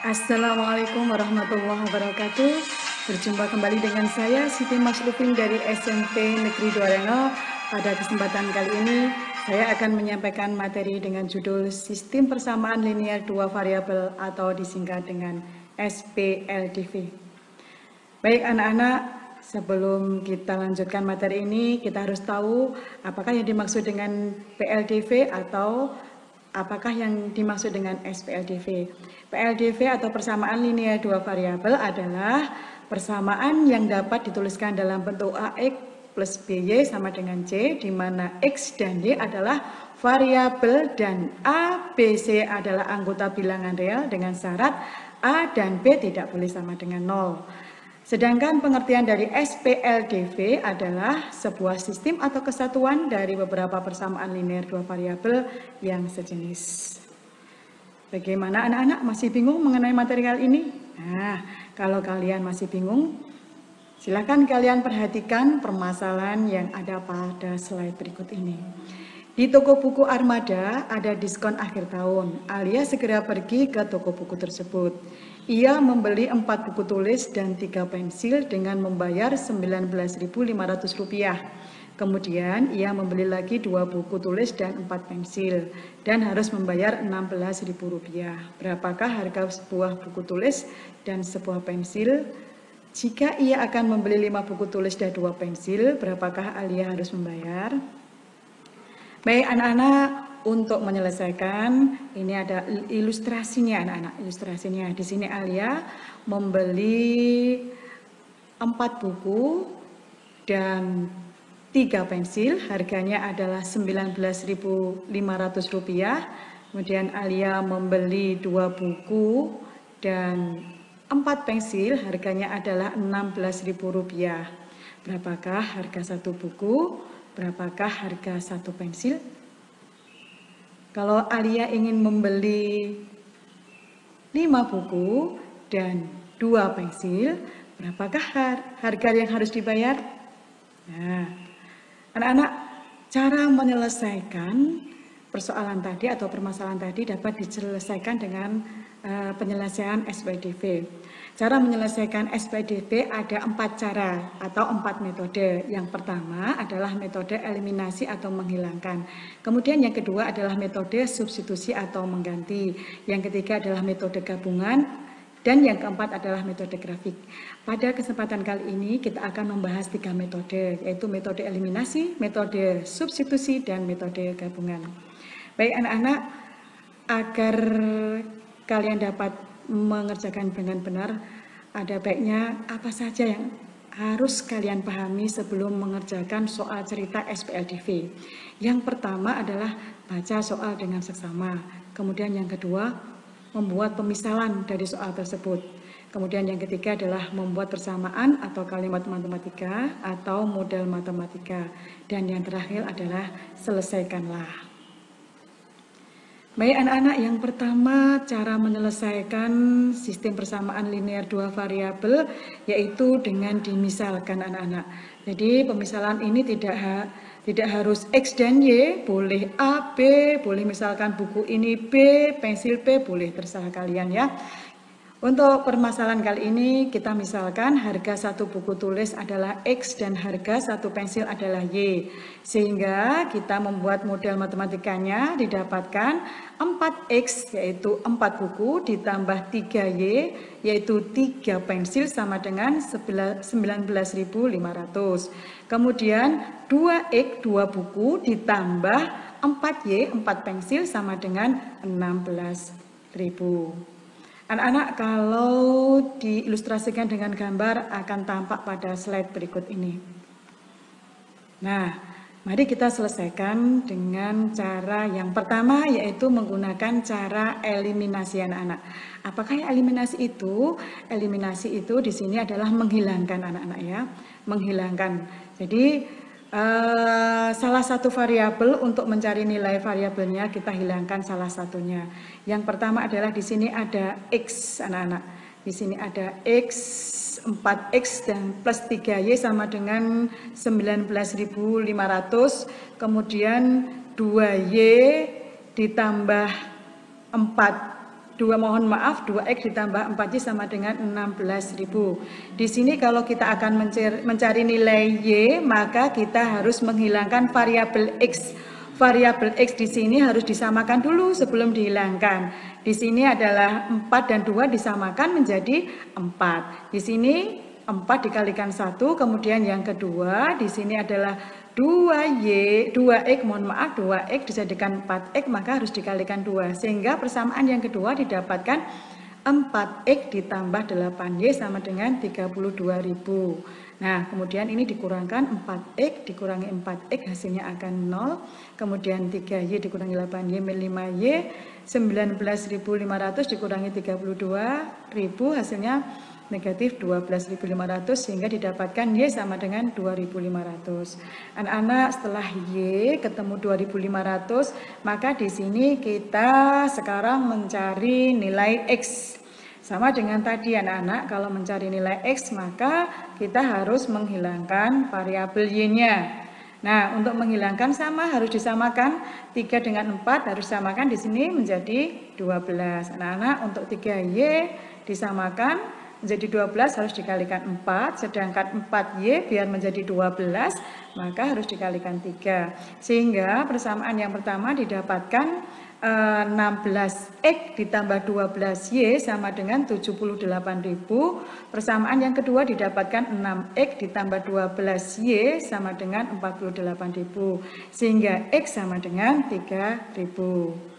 Assalamualaikum warahmatullahi wabarakatuh. Berjumpa kembali dengan saya Siti Maslufin dari SMP Negeri Dwareno. Pada kesempatan kali ini saya akan menyampaikan materi dengan judul Sistem Persamaan Linear Dua Variabel atau disingkat dengan SPLDV. Baik anak-anak, sebelum kita lanjutkan materi ini, kita harus tahu apakah yang dimaksud dengan PLDV atau apakah yang dimaksud dengan SPLDV. PLDV atau persamaan linear dua variabel adalah persamaan yang dapat dituliskan dalam bentuk AX plus BY sama dengan C, di mana X dan Y adalah variabel dan A, B, C adalah anggota bilangan real dengan syarat A dan B tidak boleh sama dengan 0. Sedangkan pengertian dari SPLDV adalah sebuah sistem atau kesatuan dari beberapa persamaan linear dua variabel yang sejenis. Bagaimana anak-anak, masih bingung mengenai materi kali ini? Nah, kalau kalian masih bingung, silakan kalian perhatikan permasalahan yang ada pada slide berikut ini. Di toko buku Armada ada diskon akhir tahun. Alia segera pergi ke toko buku tersebut. Ia membeli 4 buku tulis dan 3 pensil dengan membayar Rp19.500. Kemudian ia membeli lagi 2 buku tulis dan 4 pensil dan harus membayar Rp16.000. Berapakah harga sebuah buku tulis dan sebuah pensil? Jika ia akan membeli 5 buku tulis dan 2 pensil, berapakah Alia harus membayar? Baik anak-anak, untuk menyelesaikan ini ada ilustrasinya anak-anak. Ilustrasinya di sini Alia membeli 4 buku dan 3 pensil, harganya adalah Rp19.500. Kemudian Alia membeli 2 buku dan 4 pensil, harganya adalah Rp16.000. Berapakah harga 1 buku? Berapakah harga 1 pensil? Kalau Alia ingin membeli 5 buku dan 2 pensil, berapakah harga yang harus dibayar? Nah, anak-anak, cara menyelesaikan persoalan tadi atau permasalahan tadi dapat diselesaikan dengan penyelesaian SPLDV. Cara menyelesaikan SPLDV ada 4 cara atau 4 metode. Yang pertama adalah metode eliminasi atau menghilangkan. Kemudian yang kedua adalah metode substitusi atau mengganti. Yang ketiga adalah metode gabungan. Dan yang keempat adalah metode grafik. Pada kesempatan kali ini kita akan membahas 3 metode, yaitu metode eliminasi, metode substitusi, dan metode gabungan. Baik anak-anak, agar kalian dapat mengerjakan dengan benar, ada baiknya apa saja yang harus kalian pahami sebelum mengerjakan soal cerita SPLDV. Yang pertama adalah baca soal dengan seksama. Kemudian yang kedua, membuat pemisalan dari soal tersebut. Kemudian yang ketiga adalah membuat persamaan atau kalimat matematika atau model matematika. Dan yang terakhir adalah selesaikanlah. Baik anak-anak, yang pertama cara menyelesaikan sistem persamaan linear dua variabel yaitu dengan dimisalkan anak-anak. Jadi pemisalan ini tidak harus X dan Y, boleh A, B, boleh misalkan buku ini B, pensil B, boleh terserah kalian ya. Untuk permasalahan kali ini kita misalkan harga 1 buku tulis adalah X dan harga 1 pensil adalah Y. Sehingga kita membuat model matematikanya didapatkan 4X yaitu 4 buku ditambah 3Y yaitu 3 pensil sama dengan 19.500. Kemudian 2X 2 buku ditambah 4Y 4 pensil sama dengan 16.000. Anak-anak, kalau diilustrasikan dengan gambar akan tampak pada slide berikut ini. Nah, mari kita selesaikan dengan cara yang pertama yaitu menggunakan cara eliminasi anak-anak. Apakah eliminasi itu? Eliminasi itu di sini adalah menghilangkan anak-anak ya, menghilangkan. Jadi salah satu variabel untuk mencari nilai variabelnya kita hilangkan salah satunya. Yang pertama adalah di sini ada X anak-anak. Di sini ada X, 4X dan plus 3Y sama dengan 19.500. Kemudian 2Y ditambah 4 2x ditambah 4y sama dengan 16.000. Di sini kalau kita akan mencari nilai y, maka kita harus menghilangkan variabel x. Variabel x di sini harus disamakan dulu sebelum dihilangkan. Di sini adalah 4 dan 2 disamakan menjadi 4. Di sini 4 dikalikan 1, kemudian yang kedua di sini adalah 2x dijadikan 4x, maka harus dikalikan 2. Sehingga persamaan yang kedua didapatkan 4x ditambah 8y sama dengan 32.000. Nah, kemudian ini dikurangkan 4x dikurangi 4x hasilnya akan 0. Kemudian 3y dikurangi 8y 5y, 19.500 dikurangi 32.000 hasilnya negatif 12.500, sehingga didapatkan y sama dengan 2.500. Anak-anak, setelah y ketemu 2.500, maka di sini kita sekarang mencari nilai x. Sama dengan tadi anak-anak, kalau mencari nilai x maka kita harus menghilangkan variabel y-nya. Nah, untuk menghilangkan sama harus disamakan 3 dengan 4 harus disamakan di sini menjadi 12. Anak-anak, untuk 3y disamakan menjadi 12 harus dikalikan 4, sedangkan 4y biar menjadi 12 maka harus dikalikan 3. Sehingga persamaan yang pertama didapatkan 16x ditambah 12y sama dengan 78.000. Persamaan yang kedua didapatkan 6x ditambah 12y sama dengan 48.000. Sehingga x sama dengan 3.000.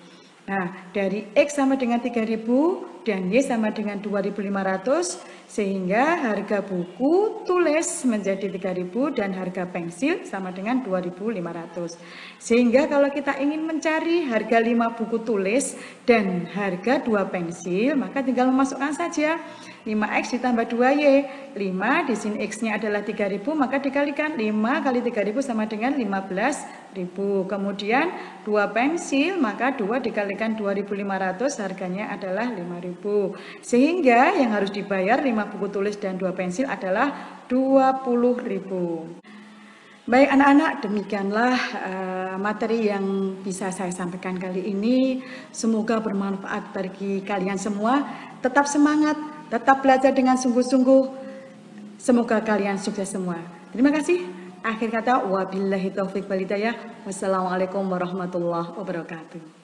Nah, dari X sama dengan 3.000 dan Y sama dengan 2.500, sehingga harga buku tulis menjadi 3.000 dan harga pensil sama dengan 2.500. Sehingga kalau kita ingin mencari harga 5 buku tulis dan harga 2 pensil, maka tinggal memasukkan saja 5x ditambah 2y. 5 di sini x-nya adalah 3.000, maka dikalikan 5 kali 3.000 sama dengan 15.000. Kemudian 2 pensil, maka 2 dikalikan 2.500 harganya adalah 5.000. Sehingga yang harus dibayar 5 buku tulis dan 2 pensil adalah 20.000. Baik anak-anak, demikianlah materi yang bisa saya sampaikan kali ini. Semoga bermanfaat bagi kalian semua. Tetap semangat, tetap belajar dengan sungguh-sungguh. Semoga kalian sukses semua. Terima kasih. Akhir kata, wabillahi taufiq wal hidayah. Wassalamualaikum warahmatullahi wabarakatuh.